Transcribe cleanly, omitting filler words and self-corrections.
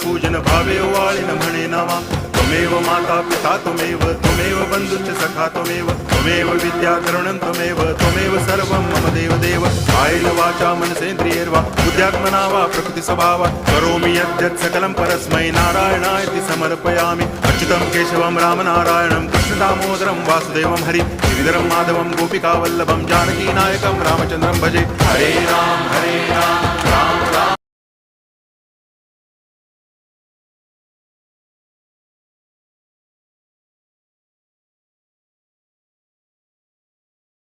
पूजन भावे वाळिन म्हणे नावा त्वमेव माता पिता त्वमेव बंधुश्च सखा त्वमेव विद्या तरुणं त्वमेव सर्वं मम देव कायेन वाचा मनसेन्द्रियैर्वा बुद्ध्यात्मना वा प्रकृति स्वभावात् करोमि यद्यत् सकलं परस्मै नारायणायति समर्पयामि अच्युतं केशवं रामनारायणं कृष्णदामोदरं वासुदेवं हरि गिरिधरं माधवं गोपिकावल्लभं जानकीनायकं रामचन्द्रं भजे हरे राम राम राम